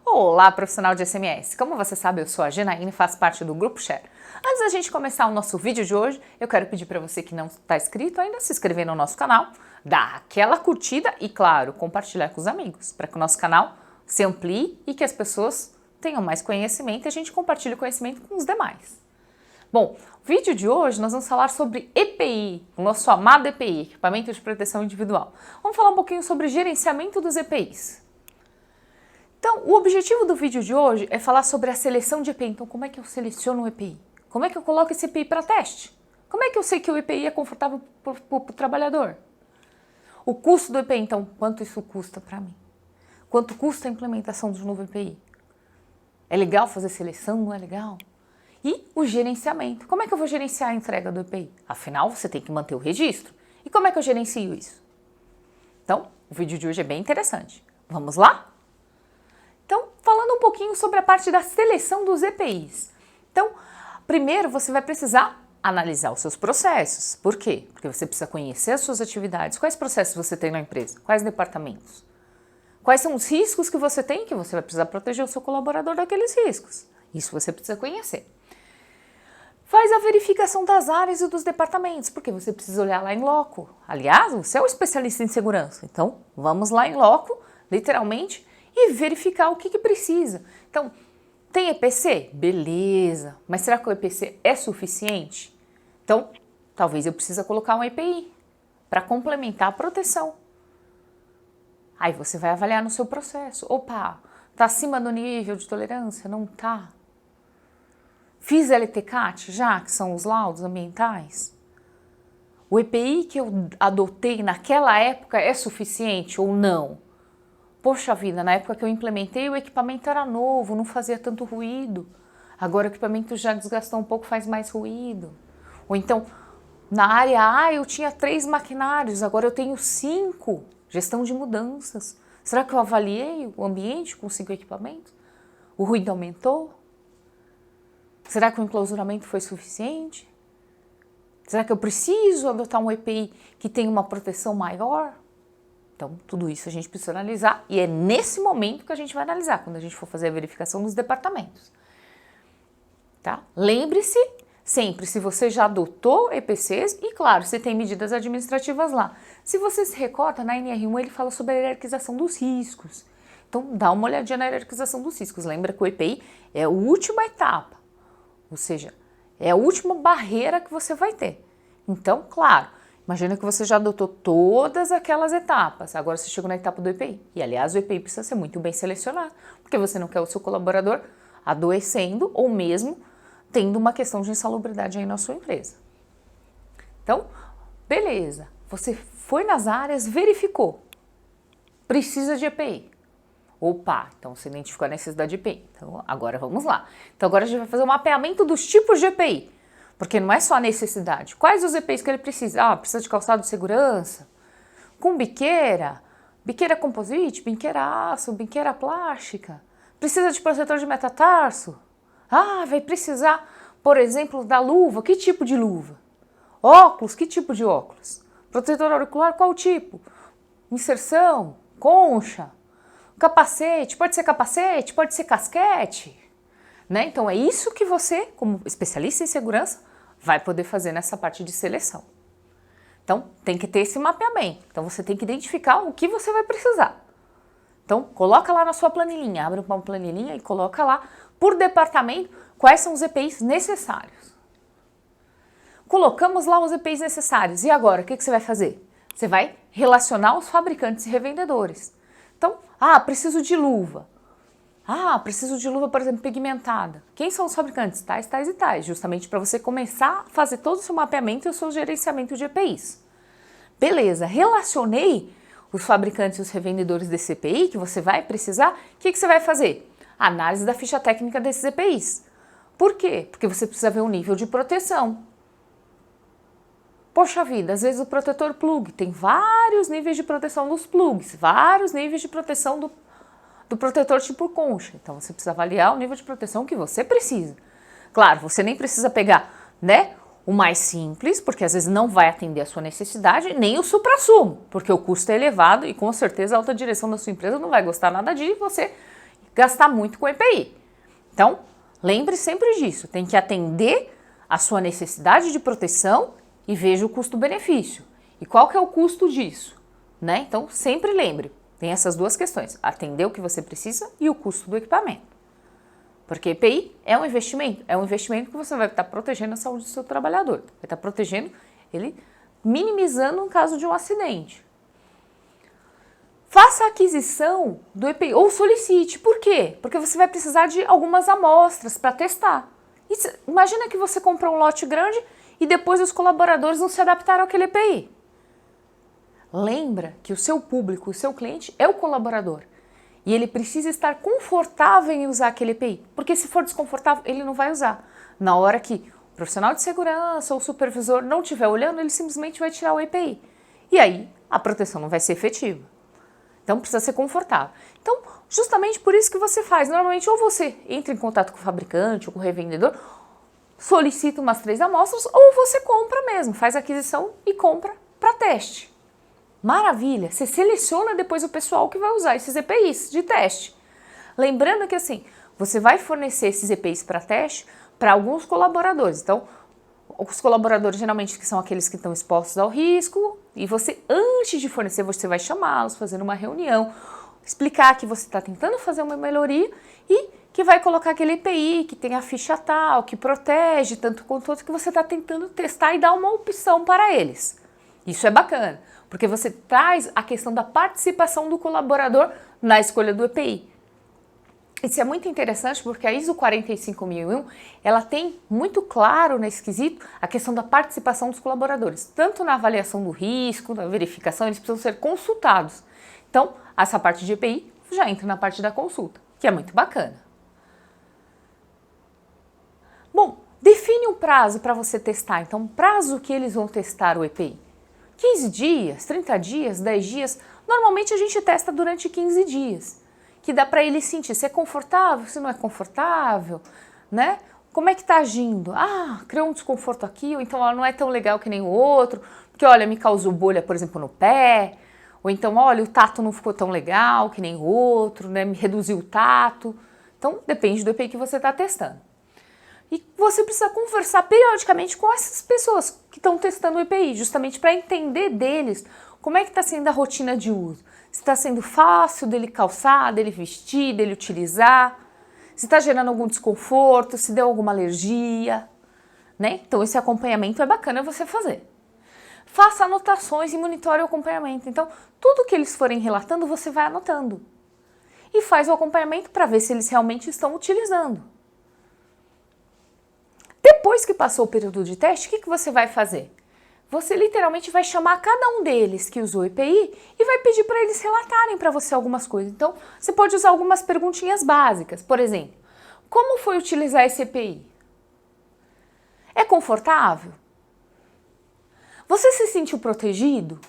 Olá, profissional de SMS! Como você sabe, eu sou a Janaína e faço parte do Grupo Share. Antes da gente começar o nosso vídeo de hoje, eu quero pedir para você que não está inscrito ainda, se inscrever no nosso canal, dar aquela curtida e, claro, compartilhar com os amigos, para que o nosso canal se amplie e que as pessoas tenham mais conhecimento e a gente compartilhe o conhecimento com os demais. Bom, no vídeo de hoje nós vamos falar sobre EPI, o nosso amado EPI, Equipamento de Proteção Individual. Vamos falar um pouquinho sobre gerenciamento dos EPIs. Então, o objetivo do vídeo de hoje é falar sobre a seleção de EPI. Então, como é que eu seleciono um EPI? Como é que eu coloco esse EPI para teste? Como é que eu sei que o EPI é confortável para o trabalhador? O custo do EPI, então, quanto isso custa para mim? Quanto custa a implementação de um novo EPI? É legal fazer seleção? Não é legal? E o gerenciamento. Como é que eu vou gerenciar a entrega do EPI? Afinal, você tem que manter o registro. E como é que eu gerencio isso? Então, o vídeo de hoje é bem interessante. Vamos lá? Então, falando um pouquinho sobre a parte da seleção dos EPIs. Então, primeiro você vai precisar analisar os seus processos. Por quê? Porque você precisa conhecer as suas atividades. Quais processos você tem na empresa? Quais departamentos? Quais são os riscos que você tem que você vai precisar proteger o seu colaborador daqueles riscos? Isso você precisa conhecer. Faz a verificação das áreas e dos departamentos, porque você precisa olhar lá em loco. Aliás, você é o especialista em segurança, então vamos lá em loco, literalmente, e verificar o que precisa. Então, tem EPC? Beleza, mas será que o EPC é suficiente? Então, talvez eu precise colocar um EPI para complementar a proteção. Aí você vai avaliar no seu processo. Opa, está acima do nível de tolerância? Não está? Fiz LTCAT já, que são os laudos ambientais? O EPI que eu adotei naquela época é suficiente ou não? Poxa vida, na época que eu implementei o equipamento era novo, não fazia tanto ruído. Agora o equipamento já desgastou um pouco, faz mais ruído. Ou então, na área A eu tinha 3 maquinários, agora eu tenho 5. Gestão de mudanças. Será que eu avaliei o ambiente com 5 equipamentos? O ruído aumentou? Será que o enclausuramento foi suficiente? Será que eu preciso adotar um EPI que tenha uma proteção maior? Então, tudo isso a gente precisa analisar e é nesse momento que a gente vai analisar, quando a gente for fazer a verificação dos departamentos. Tá? Lembre-se sempre, se você já adotou EPCs e, claro, se tem medidas administrativas lá. Se você se recorda, na NR1 ele fala sobre a hierarquização dos riscos. Então, dá uma olhadinha na hierarquização dos riscos. Lembra que o EPI é a última etapa, ou seja, é a última barreira que você vai ter. Então, claro, imagina que você já adotou todas aquelas etapas, agora você chegou na etapa do EPI. E, aliás, o EPI precisa ser muito bem selecionado, porque você não quer o seu colaborador adoecendo ou mesmo tendo uma questão de insalubridade aí na sua empresa. Então, beleza, você foi nas áreas, verificou, precisa de EPI. Opa, então você identificou a necessidade de EPI. Então, agora vamos lá. Então, agora a gente vai fazer um mapeamento dos tipos de EPI. Porque não é só a necessidade. Quais os EPIs que ele precisa? Ah, precisa de calçado de segurança, com biqueira, biqueira composite, biqueira aço, biqueira plástica. Precisa de protetor de metatarso. Ah, vai precisar, por exemplo, da luva. Que tipo de luva? Óculos, que tipo de óculos? Protetor auricular, qual tipo? Inserção, concha, capacete, pode ser casquete. Né? Então, é isso que você, como especialista em segurança, vai poder fazer nessa parte de seleção. Então, tem que ter esse mapeamento. Então, você tem que identificar o que você vai precisar. Então, coloca lá na sua planilhinha, abre uma planilhinha e coloca lá, por departamento, quais são os EPIs necessários. Colocamos lá os EPIs necessários. E agora, o que você vai fazer? Você vai relacionar os fabricantes e revendedores. Então, preciso de luva. Preciso de luva, por exemplo, pigmentada. Quem são os fabricantes? Tais, tais e tais. Justamente para você começar a fazer todo o seu mapeamento e o seu gerenciamento de EPIs. Beleza, relacionei os fabricantes e os revendedores desse EPI que você vai precisar. O que você vai fazer? Análise da ficha técnica desses EPIs. Por quê? Porque você precisa ver o nível de proteção. Poxa vida, às vezes o protetor plug tem vários níveis de proteção dos plugs, vários níveis de proteção do protetor tipo concha. Então, você precisa avaliar o nível de proteção que você precisa. Claro, você nem precisa pegar, né, o mais simples, porque às vezes não vai atender a sua necessidade, nem o suprassumo, porque o custo é elevado e com certeza a alta direção da sua empresa não vai gostar nada de você gastar muito com EPI. Então, lembre sempre disso, tem que atender a sua necessidade de proteção e veja o custo-benefício. E qual que é o custo disso? Né? Então, sempre lembre, tem essas duas questões, atender o que você precisa e o custo do equipamento. Porque EPI é um investimento que você vai estar protegendo a saúde do seu trabalhador, vai estar protegendo ele, minimizando o caso de um acidente. Faça a aquisição do EPI ou solicite. Por quê? Porque você vai precisar de algumas amostras para testar. Imagina que você comprou um lote grande e depois os colaboradores não se adaptaram àquele EPI. Lembra que o seu público, o seu cliente é o colaborador. E ele precisa estar confortável em usar aquele EPI. Porque se for desconfortável, ele não vai usar. Na hora que o profissional de segurança ou o supervisor não estiver olhando, ele simplesmente vai tirar o EPI. E aí, a proteção não vai ser efetiva. Então, precisa ser confortável. Então, justamente por isso que você faz. Normalmente, ou você entra em contato com o fabricante ou com o revendedor, solicita umas 3 amostras, ou você compra mesmo, faz a aquisição e compra para teste. Maravilha! Você seleciona depois o pessoal que vai usar esses EPIs de teste. Lembrando que assim, você vai fornecer esses EPIs para teste para alguns colaboradores. Então, os colaboradores geralmente que são aqueles que estão expostos ao risco e você, antes de fornecer, você vai chamá-los, fazer uma reunião, explicar que você está tentando fazer uma melhoria e que vai colocar aquele EPI, que tem a ficha tal, que protege tanto quanto outro, que você está tentando testar e dar uma opção para eles. Isso é bacana, porque você traz a questão da participação do colaborador na escolha do EPI. Isso é muito interessante porque a ISO 45001, ela tem muito claro nesse quesito a questão da participação dos colaboradores, tanto na avaliação do risco, na verificação, eles precisam ser consultados. Então, essa parte de EPI já entra na parte da consulta, que é muito bacana. Bom, define um prazo para você testar. Então, o prazo que eles vão testar o EPI. 15 dias, 30 dias, 10 dias. Normalmente a gente testa durante 15 dias. Que dá para ele sentir se é confortável, se não é confortável, né? Como é que tá agindo? Ah, criou um desconforto aqui, ou então não é tão legal que nem o outro, porque olha, me causou bolha, por exemplo, no pé, ou então, olha, o tato não ficou tão legal que nem o outro, né? Me reduziu o tato. Então, depende do EPI que você está testando. E você precisa conversar periodicamente com essas pessoas que estão testando o EPI, justamente para entender deles como é que está sendo a rotina de uso. Se está sendo fácil dele calçar, dele vestir, dele utilizar, se está gerando algum desconforto, se deu alguma alergia, né? Então esse acompanhamento é bacana você fazer. Faça anotações e monitore o acompanhamento. Então tudo que eles forem relatando você vai anotando. E faz o acompanhamento para ver se eles realmente estão utilizando. Depois que passou o período de teste, o que você vai fazer? Você literalmente vai chamar cada um deles que usou o EPI e vai pedir para eles relatarem para você algumas coisas. Então, você pode usar algumas perguntinhas básicas. Por exemplo, como foi utilizar esse EPI? É confortável? Você se sentiu protegido?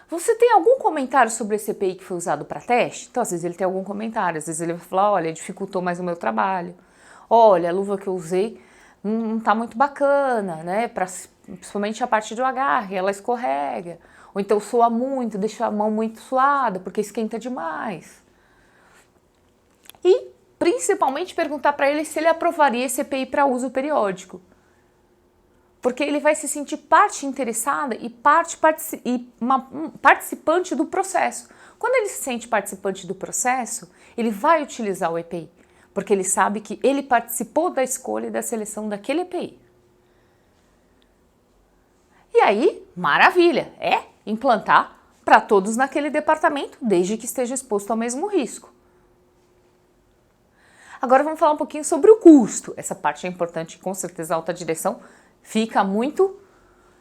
Você tem algum comentário sobre esse EPI que foi usado para teste? Então, às vezes ele tem algum comentário, às vezes ele vai falar, olha, dificultou mais o meu trabalho. Olha, a luva que eu usei não está muito bacana, né? Principalmente a parte do agarre, ela escorrega. Ou então soa muito, deixa a mão muito suada, porque esquenta demais. E, principalmente, perguntar para ele se ele aprovaria esse EPI para uso periódico. Porque ele vai se sentir parte interessada e participante do processo. Quando ele se sente participante do processo, ele vai utilizar o EPI. Porque ele sabe que ele participou da escolha e da seleção daquele EPI. E aí, maravilha, é implantar para todos naquele departamento, desde que esteja exposto ao mesmo risco. Agora vamos falar um pouquinho sobre o custo. Essa parte é importante, com certeza a alta direção fica muito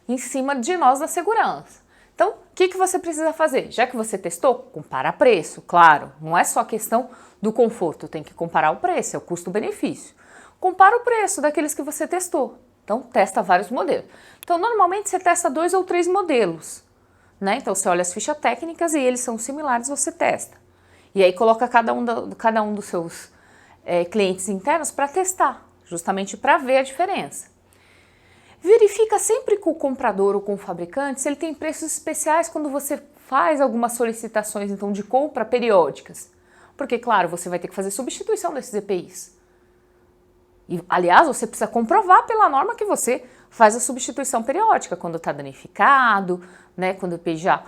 em cima de nós da segurança. Então, o que você precisa fazer? Já que você testou, compara preço, claro. Não é só a questão do conforto, tem que comparar o preço, é o custo-benefício. Compara o preço daqueles que você testou. Então, testa vários modelos. Então, normalmente você testa 2 ou 3 modelos, né? Então, você olha as fichas técnicas e eles são similares, você testa. E aí, coloca cada um dos seus clientes internos para testar, justamente para ver a diferença. Verifica sempre com o comprador ou com o fabricante se ele tem preços especiais quando você faz algumas solicitações então, de compra periódicas. Porque, claro, você vai ter que fazer substituição desses EPIs. E, aliás, você precisa comprovar pela norma que você faz a substituição periódica, quando está danificado, né, quando o EPI já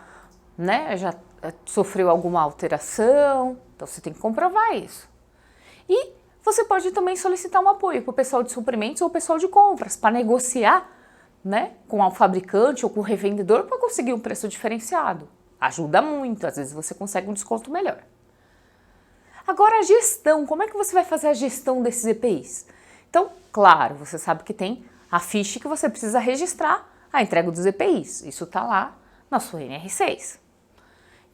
sofreu alguma alteração. Então, você tem que comprovar isso. E você pode também solicitar um apoio para o pessoal de suprimentos ou o pessoal de compras, para negociar, né, com o fabricante ou com o revendedor para conseguir um preço diferenciado. Ajuda muito, às vezes você consegue um desconto melhor. Agora a gestão, como é que você vai fazer a gestão desses EPIs? Então, claro, você sabe que tem a ficha que você precisa registrar a entrega dos EPIs. Isso está lá na sua NR6.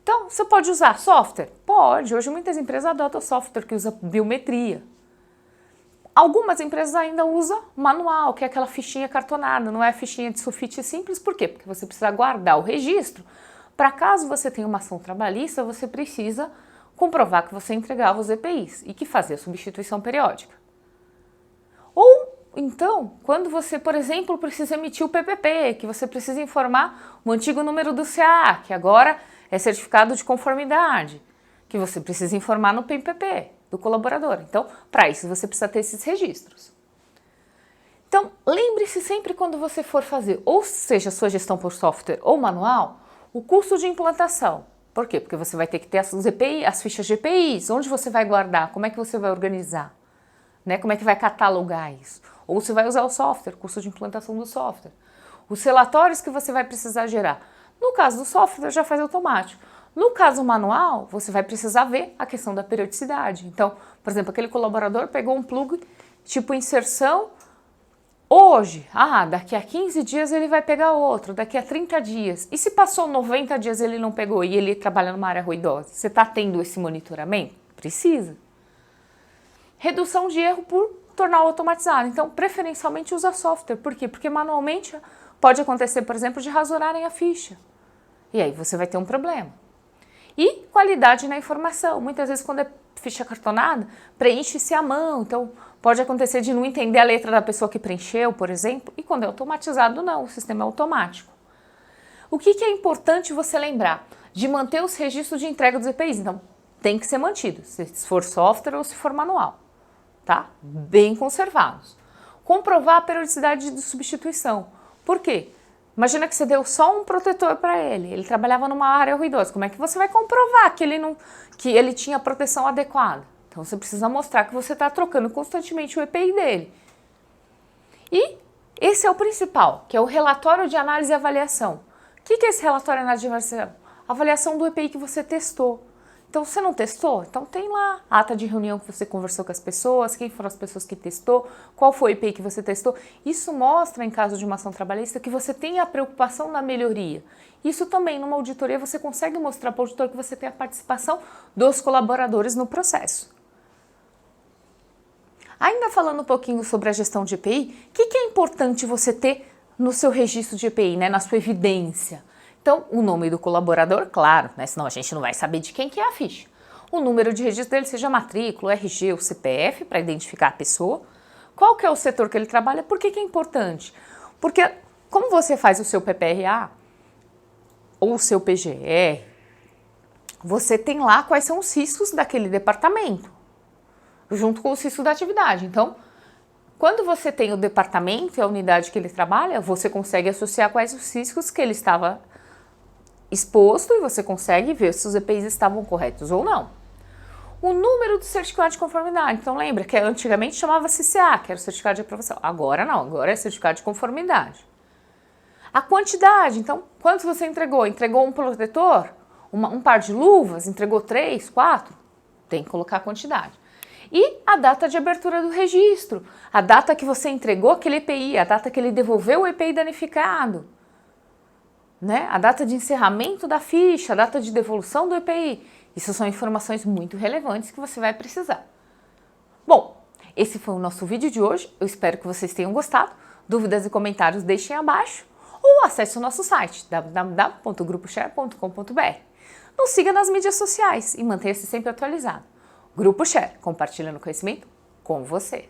Então, você pode usar software? Pode. Hoje muitas empresas adotam software que usa biometria. Algumas empresas ainda usam manual, que é aquela fichinha cartonada, não é a fichinha de sulfite simples. Por quê? Porque você precisa guardar o registro. Para caso você tenha uma ação trabalhista, você precisa comprovar que você entregava os EPIs e que fazia a substituição periódica. Ou então, quando você, por exemplo, precisa emitir o PPP, que você precisa informar o antigo número do CA, que agora é certificado de conformidade, que você precisa informar no PPP do colaborador. Então, para isso você precisa ter esses registros. Então, lembre-se sempre quando você for fazer, ou seja, sua gestão por software ou manual, o custo de implantação. Por quê? Porque você vai ter que ter as EPI, as fichas de EPIs, onde você vai guardar, como é que você vai organizar, né? Como é que vai catalogar isso? Ou você vai usar o software, custo de implantação do software. Os relatórios que você vai precisar gerar. No caso do software, já faz automático. No caso manual, você vai precisar ver a questão da periodicidade. Então, por exemplo, aquele colaborador pegou um plug tipo inserção hoje. Daqui a 15 dias ele vai pegar outro, daqui a 30 dias. E se passou 90 dias e ele não pegou e ele trabalha numa área ruidosa? Você está tendo esse monitoramento? Precisa. Redução de erro por tornar automatizado. Então, preferencialmente usa software. Por quê? Porque manualmente pode acontecer, por exemplo, de rasurarem a ficha. E aí você vai ter um problema. E qualidade na informação. Muitas vezes quando é ficha cartonada, preenche-se à mão. Então pode acontecer de não entender a letra da pessoa que preencheu, por exemplo. E quando é automatizado, não. O sistema é automático. O que é importante você lembrar? De manter os registros de entrega dos EPIs. Então tem que ser mantido, se for software ou se for manual. Tá? Bem conservados. Comprovar a periodicidade de substituição. Por quê? Imagina que você deu só um protetor para ele trabalhava numa área ruidosa. Como é que você vai comprovar que ele tinha a proteção adequada? Então você precisa mostrar que você está trocando constantemente o EPI dele. E esse é o principal, que é o relatório de análise e avaliação. O que é esse relatório de análise e avaliação? Avaliação do EPI que você testou. Então, você não testou? Então tem lá a ata de reunião que você conversou com as pessoas, quem foram as pessoas que testou, qual foi o EPI que você testou. Isso mostra, em caso de uma ação trabalhista, que você tem a preocupação na melhoria. Isso também, numa auditoria, você consegue mostrar para o auditor que você tem a participação dos colaboradores no processo. Ainda falando um pouquinho sobre a gestão de EPI, o que é importante você ter no seu registro de EPI, né, na sua evidência? Então, o nome do colaborador, claro, né? Senão a gente não vai saber de quem que é a ficha. O número de registro dele, seja matrícula, RG ou CPF, para identificar a pessoa. Qual que é o setor que ele trabalha? Por que é importante? Porque como você faz o seu PPRA ou o seu PGR, você tem lá quais são os riscos daquele departamento, junto com os riscos da atividade. Então, quando você tem o departamento e a unidade que ele trabalha, você consegue associar quais os riscos que ele estava exposto e você consegue ver se os EPIs estavam corretos ou não. O número do certificado de conformidade. Então lembra que antigamente chamava-se CA, que era o certificado de aprovação. Agora não, agora é certificado de conformidade. A quantidade. Então, quantos você entregou? Entregou um protetor? Um par de luvas? Entregou 3, 4? Tem que colocar a quantidade. E a data de abertura do registro. A data que você entregou aquele EPI, a data que ele devolveu o EPI danificado. Né? A data de encerramento da ficha, a data de devolução do EPI. Isso são informações muito relevantes que você vai precisar. Bom, esse foi o nosso vídeo de hoje. Eu espero que vocês tenham gostado. Dúvidas e comentários deixem abaixo ou acesse o nosso site www.gruposhare.com.br. Nos siga nas mídias sociais e mantenha-se sempre atualizado. Grupo Share, compartilhando conhecimento com você.